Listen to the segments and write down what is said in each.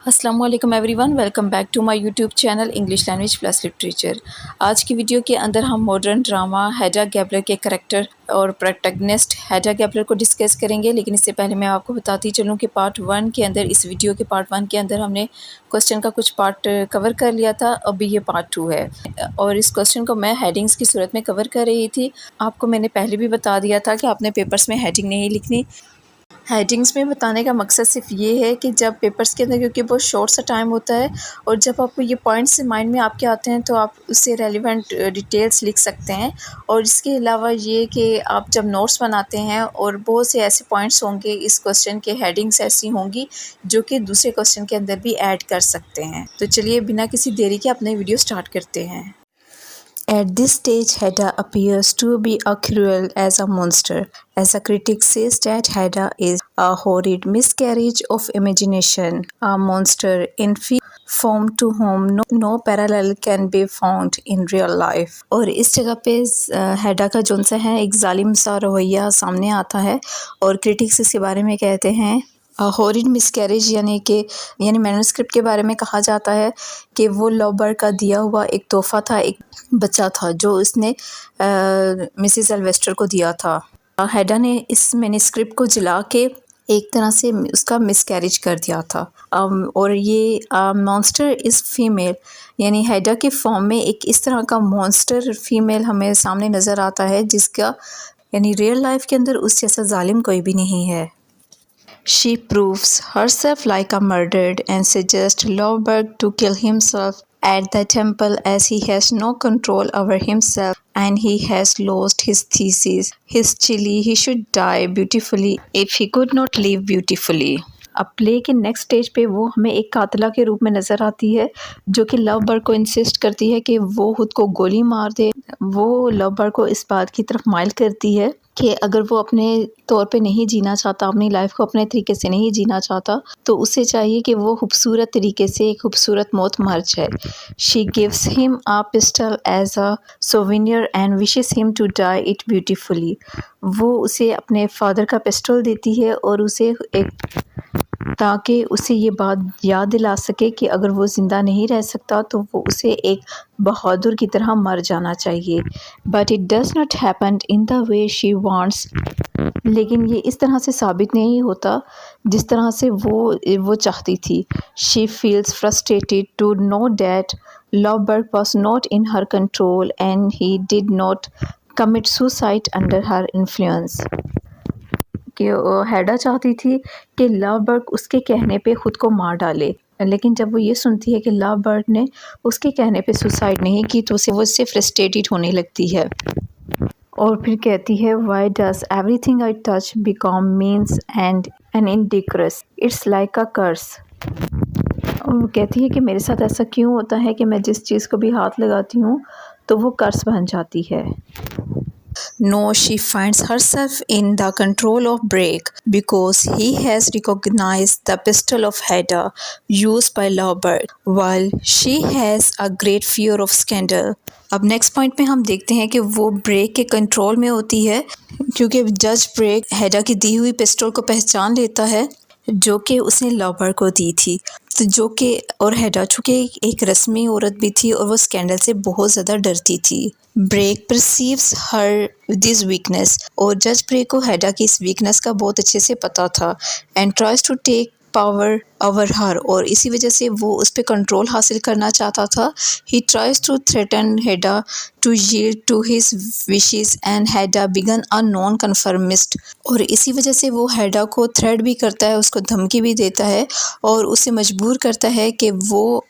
السلام علیکم everyone, welcome back to my YouTube channel English language plus literature. آج کی ویڈیو کے اندر ہم ماڈرن ڈرامہ ہیڈا گیبلر کے کریکٹر اور پروٹیگنسٹ ہیڈا گیبلر کو ڈسکس کریں گے، لیکن اس سے پہلے میں آپ کو بتاتی چلوں کہ پارٹ 1 کے اندر، اس ویڈیو کے پارٹ 1 کے اندر ہم نے کوسچن کا کچھ پارٹ کور کر لیا تھا، ابھی یہ پارٹ 2 ہے اور اس کوسچن کو میں ہیڈنگز کی صورت میں کور کر رہی تھی۔ آپ کو میں نے پہلے بھی بتا دیا تھا کہ آپ نے پیپرز میں ہیڈنگ نہیں لکھنی۔ ہیڈنگز میں بتانے کا مقصد صرف یہ ہے کہ جب پیپرز کے اندر، کیونکہ بہت شارٹ سا ٹائم ہوتا ہے اور جب آپ کو یہ پوائنٹس مائنڈ میں آپ کے آتے ہیں تو آپ اس سے ریلیونٹ ڈیٹیلز لکھ سکتے ہیں۔ اور اس کے علاوہ یہ کہ آپ جب نوٹس بناتے ہیں اور بہت سے ایسے پوائنٹس ہوں گے اس کوسچن کے، ہیڈنگز ایسی ہوں گی جو کہ دوسرے کوسچن کے اندر بھی ایڈ کر سکتے ہیں۔ تو چلیے بنا کسی دیری کے اپنے ویڈیو سٹارٹ کرتے ہیں۔ At this stage, Hedda appears to be as cruel as a monster. As a critic says that Hedda is a horrid miscarriage of imagination, a monster in form to whom no parallel can be found in real life. اور اس جگہ پہ ہیڈا کا جون سا ہے ایک ظالم سا رویہ سامنے آتا ہے اور کرٹکس اس کے بارے میں کہتے ہیں ہورڈ مسکیریج، یعنی مینوسکرپٹ کے بارے میں کہا جاتا ہے کہ وہ لو برڈ کا دیا ہوا ایک تحفہ تھا، ایک بچہ تھا جو اس نے مسز الویسٹر کو دیا تھا۔ ہیڈا نے اس مینوسکرپٹ کو جلا کے ایک طرح سے اس کا مسکیریج کر دیا تھا، اور یہ مونسٹر از فیمیل، یعنی ہیڈا کے فارم میں ایک اس طرح کا مونسٹر فیمیل ہمیں سامنے نظر آتا ہے جس کا یعنی ریئل لائف کے اندر اس جیسا ظالم کوئی بھی نہیں ہے۔ She proves herself like a murdered and suggests Lovberg to kill himself at the temple as he has no control over himself and he has lost his thesis. His chili, he should die beautifully if he could not live beautifully. اب پلے کے next stage پہ وہ ہمیں ایک قاتلہ کے روپ میں نظر آتی ہے جو کہ لو برڈ کو انسسٹ کرتی ہے کہ وہ خود کو گولی مار دے۔ وہ لو برڈ کو اس بات کی طرف مائل کرتی ہے کہ اگر وہ اپنے طور پہ نہیں جینا چاہتا، اپنی لائف کو اپنے طریقے سے نہیں جینا چاہتا، تو اسے چاہیے کہ وہ خوبصورت طریقے سے ایک خوبصورت موت مر جائے۔ She gives him a pistol as a souvenir and wishes him to die it beautifully. وہ اسے اپنے فادر کا پسٹل دیتی ہے اور اسے ایک تاکہ اسے یہ بات یاد دلا سکے کہ اگر وہ زندہ نہیں رہ سکتا تو وہ اسے ایک بہادر کی طرح مر جانا چاہیے۔ But it does not happen in the way she wants. لیکن یہ اس طرح سے ثابت نہیں ہوتا جس طرح سے وہ چاہتی تھی۔ She feels frustrated to know that Lovberg was not in her control and he did not commit suicide under her influence. کہ ہیڈا چاہتی تھی کہ لو برڈ اس کے کہنے پہ خود کو مار ڈالے، لیکن جب وہ یہ سنتی ہے کہ لو برڈ نے اس کے کہنے پہ سوسائڈ نہیں کی تو وہ اس سے فرسٹریٹڈ ہونے لگتی ہے اور پھر کہتی ہے Why does everything I touch become means and indecorous? It's like a curse. اور وہ کہتی ہے کہ میرے ساتھ ایسا کیوں ہوتا ہے کہ میں جس چیز کو بھی ہاتھ لگاتی ہوں تو وہ کرس بن جاتی ہے۔ No, she finds herself in the control of Brake because he has recognized the pistol of Hedda used by Lovberg, while she has a great fear of scandal. اب نیکسٹ پوائنٹ میں ہم دیکھتے ہیں کہ وہ بریک کے control میں ہوتی ہے کیونکہ جج بریک ہیڈا کی دی ہوئی پسٹل کو پہچان لیتا ہے جو کہ اس نے لوبرگ کو دی تھی، جو کہ اور ہیڈا چونکہ ایک رسمی عورت بھی تھی اور وہ اسکینڈل سے بہت زیادہ ڈرتی تھی۔ بریک پرسیوز ہر دس ویکنیس، اور جج بریک کو ہیڈا کی اس ویکنیس کا بہت اچھے سے پتہ تھا، and tries to take power over her, اور اسی وجہ سے وہ اس پہ کنٹرول حاصل کرنا چاہتا تھا۔ He tries to threaten Hedda to yield to his wishes and Hedda began a non conformist, اور اسی وجہ سے وہ ہیڈا کو تھریٹ بھی کرتا ہے، اس کو دھمکی بھی دیتا ہے اور اسے مجبور کرتا ہے کہ وہ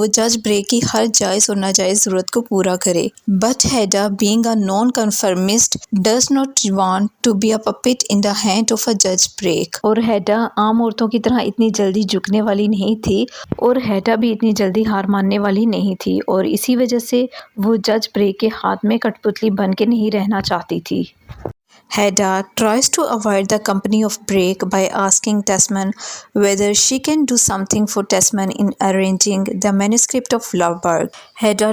جج بریک کی ہر جائز اور ناجائز ضرورت کو پورا کرے۔ But Hedda being a non conformist does not want to be a puppet in the hand of a جج بریک، اور ہیڈا عام عورتوں کی طرح اتنی جلدی جھکنے والی نہیں تھی اور ہیڈا بھی اتنی جلدی ہار ماننے والی نہیں تھی، اور اسی وجہ سے وہ جج بریک کے ہاتھ میں کٹ پتلی بن کے نہیں رہنا چاہتی تھی۔ Hedda tries to avoid the company of Brake by asking Tessman whether she can do something for Tessman in arranging the manuscript of Lovebird. Hedda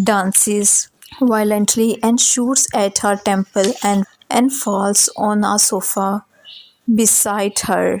dances violently and shoots at her temple and falls on a sofa beside her.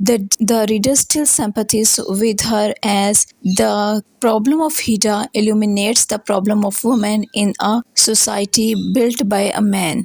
The reader still sympathizes with her as the problem of Hedda illuminates the problem of women in a society built by a man.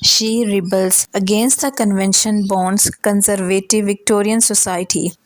She rebels against the convention bonds conservative Victorian society.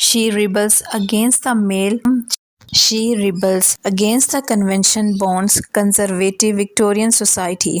She rebels against the convention bonds conservative Victorian society.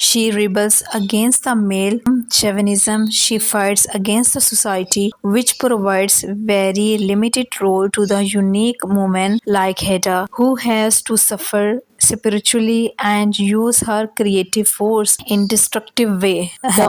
She rebels against the male chauvinism. She fights against the society which provides very limited role to the unique woman like Hedda, who has to suffer spiritually and use her creative force in destructive way.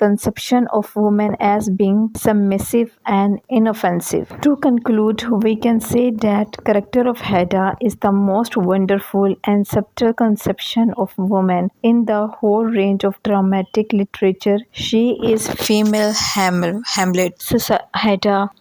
conception of women as being submissive and inoffensive. To conclude, we can say that character of Hedda is the most wonderful and subtle conception of woman in the whole range of dramatic literature. She is female Hamlet. Hedda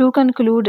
To conclude,